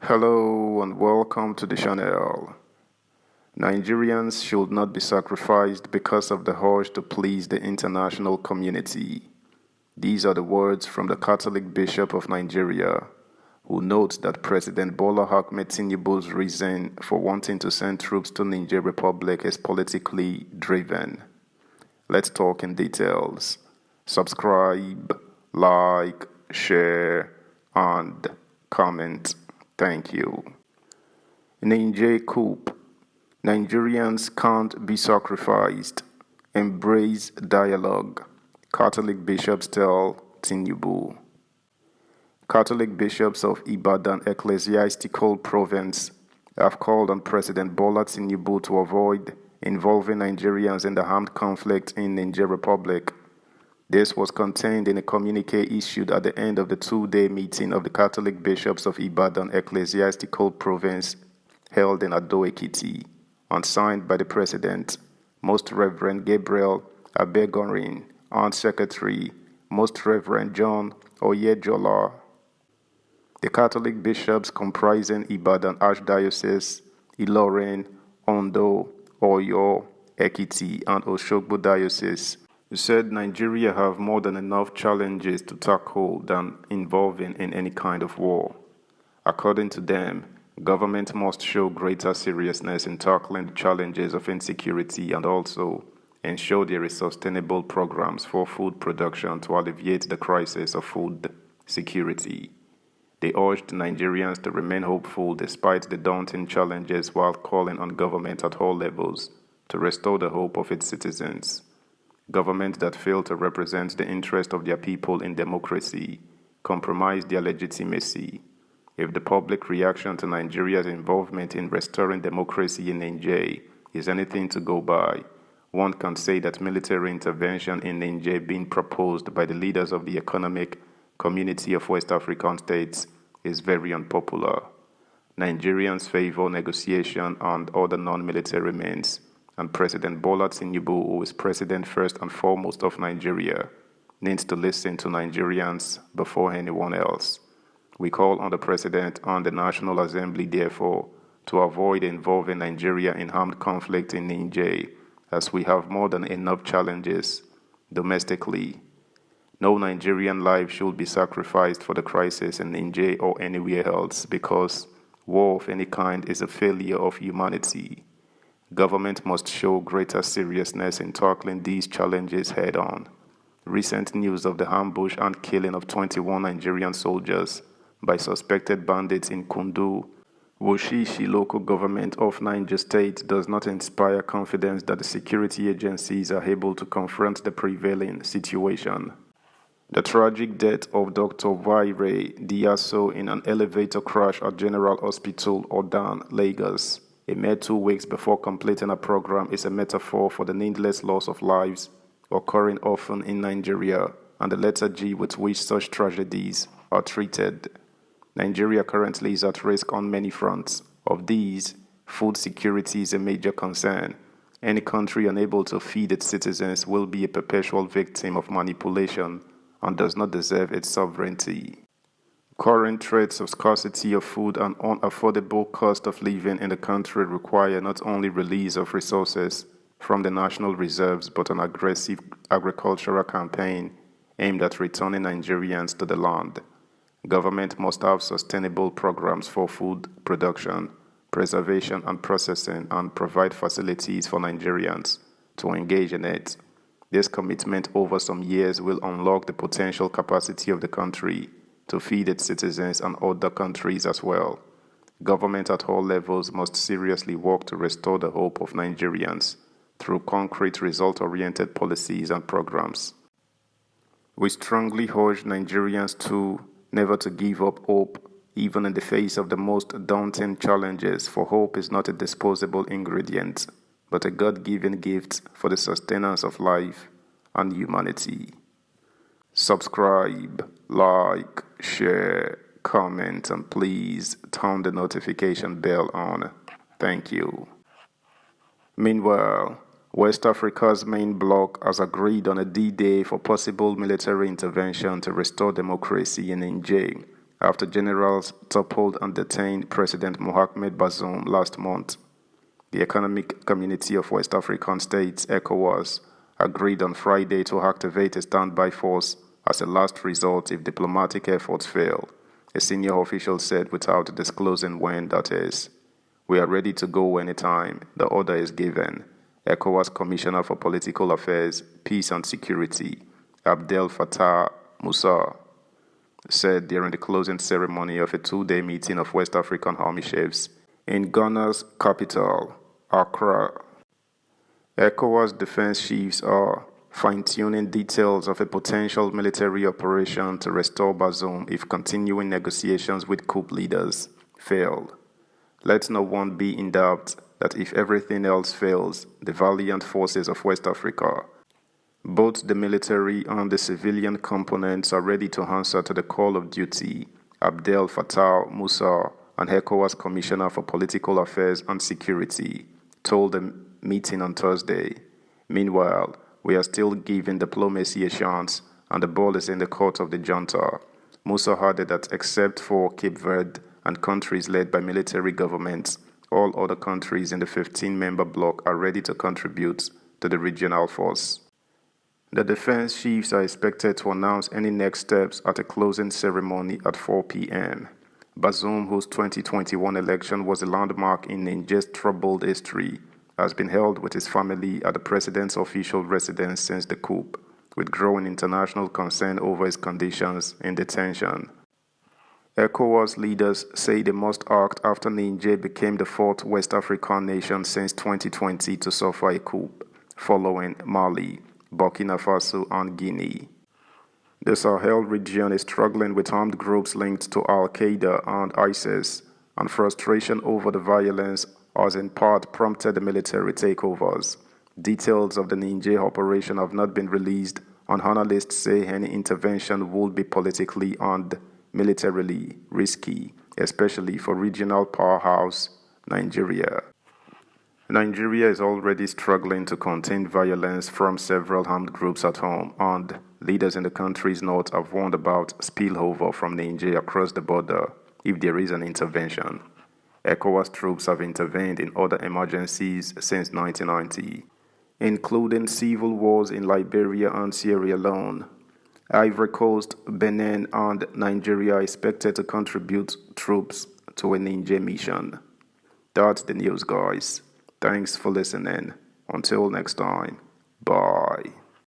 Hello and welcome to the channel. Nigerians should not be sacrificed because of the urge to please the international community. These are the words from the Catholic Bishop of Nigeria, who notes that President Bola Ahmed Tinubu's reason for wanting to send troops to Niger Republic is politically driven. Let's talk in details. Subscribe, like, share, and comment. Thank you. Niger coup. Nigerians can't be sacrificed. Embrace dialogue. Catholic bishops tell Tinubu. Catholic bishops of Ibadan Ecclesiastical Province have called on President Bola Tinubu to avoid involving Nigerians in the armed conflict in Niger Republic. This was contained in a communique issued at the end of the two-day meeting of the Catholic bishops of Ibadan Ecclesiastical Province held in Ado-Ekiti and signed by the President, Most Reverend Gabriel Abegorin, and Secretary, Most Reverend John Oyejola. The Catholic bishops comprising Ibadan Archdiocese, Ilorin, Ondo, Oyo, Ekiti, and Oshogbo Diocese said Nigeria have more than enough challenges to tackle than involving in any kind of war. According to them, government must show greater seriousness in tackling the challenges of insecurity and also ensure there is sustainable programs for food production to alleviate the crisis of food security. They urged Nigerians to remain hopeful despite the daunting challenges while calling on government at all levels to restore the hope of its citizens. Governments that fail to represent the interest of their people in democracy compromise their legitimacy. If the public reaction to Nigeria's involvement in restoring democracy in Niger is anything to go by, one can say that military intervention in Niger being proposed by the leaders of the Economic Community of West African States is very unpopular. Nigerians favor negotiation and other non-military means, and President Bola Tinubu, who is president first and foremost of Nigeria, needs to listen to Nigerians before anyone else. We call on the President and the National Assembly, therefore, to avoid involving Nigeria in armed conflict in Niger, as we have more than enough challenges domestically. No Nigerian life should be sacrificed for the crisis in Niger or anywhere else, because war of any kind is a failure of humanity. Government must show greater seriousness in tackling these challenges head-on. Recent news of the ambush and killing of 21 Nigerian soldiers by suspected bandits in Kundu, Wushishi local government of Niger State does not inspire confidence that the security agencies are able to confront the prevailing situation. The tragic death of Dr. Vaire Diaso in an elevator crash at General Hospital, Odan, Lagos, a mere 2 weeks before completing a program, is a metaphor for the needless loss of lives occurring often in Nigeria and the lethargy with which such tragedies are treated. Nigeria currently is at risk on many fronts. Of these, food security is a major concern. Any country unable to feed its citizens will be a perpetual victim of manipulation and does not deserve its sovereignty. Current threats of scarcity of food and unaffordable cost of living in the country require not only release of resources from the national reserves but an aggressive agricultural campaign aimed at returning Nigerians to the land. Government must have sustainable programs for food production, preservation and processing, and provide facilities for Nigerians to engage in it. This commitment over some years will unlock the potential capacity of the country to feed its citizens and other countries as well. Government at all levels must seriously work to restore the hope of Nigerians through concrete result-oriented policies and programs. We strongly urge Nigerians never to give up hope, even in the face of the most daunting challenges, for hope is not a disposable ingredient, but a God-given gift for the sustenance of life and humanity. Subscribe, like, share, comment, and please turn the notification bell on. Thank you. Meanwhile, West Africa's main bloc has agreed on a D-Day for possible military intervention to restore democracy in Niger after generals toppled and detained President Mohamed Bazoum last month. The Economic Community of West African States, ECOWAS, agreed on Friday to activate a standby force as a last resort if diplomatic efforts fail, a senior official said without disclosing when that is. "We are ready to go anytime the order is given," ECOWAS Commissioner for Political Affairs, Peace and Security, Abdel Fattah Moussa, said during the closing ceremony of a two-day meeting of West African army chiefs in Ghana's capital, Accra. ECOWAS defense chiefs are fine-tuning details of a potential military operation to restore Bazoum if continuing negotiations with coup leaders fail. Let no one be in doubt that if everything else fails, the valiant forces of West Africa, both the military and the civilian components, are ready to answer to the call of duty, Abdel Fattah Moussa, an ECOWAS Commissioner for Political Affairs and Security, told the meeting on Thursday. Meanwhile, we are still giving diplomacy a chance, and the ball is in the court of the junta. Moussa added that except for Cape Verde and countries led by military governments, all other countries in the 15-member bloc are ready to contribute to the regional force. The defense chiefs are expected to announce any next steps at a closing ceremony at 4 p.m. Bazoum, whose 2021 election was a landmark in Niger's troubled history, has been held with his family at the president's official residence since the coup, with growing international concern over his conditions in detention. ECOWAS leaders say they must act after Niger became the fourth West African nation since 2020 to suffer a coup, following Mali, Burkina Faso, and Guinea. The Sahel region is struggling with armed groups linked to Al-Qaeda and ISIS, and frustration over the violence has in part prompted the military takeovers. Details of the Niger operation have not been released, and analysts say any intervention would be politically and militarily risky, especially for regional powerhouse Nigeria. Nigeria is already struggling to contain violence from several armed groups at home, and leaders in the country's north have warned about spillover from Niger across the border if there is an intervention. ECOWAS troops have intervened in other emergencies since 1990, including civil wars in Liberia and Sierra Leone. Ivory Coast, Benin, and Nigeria are expected to contribute troops to a Niger mission. That's the news, guys. Thanks for listening. Until next time.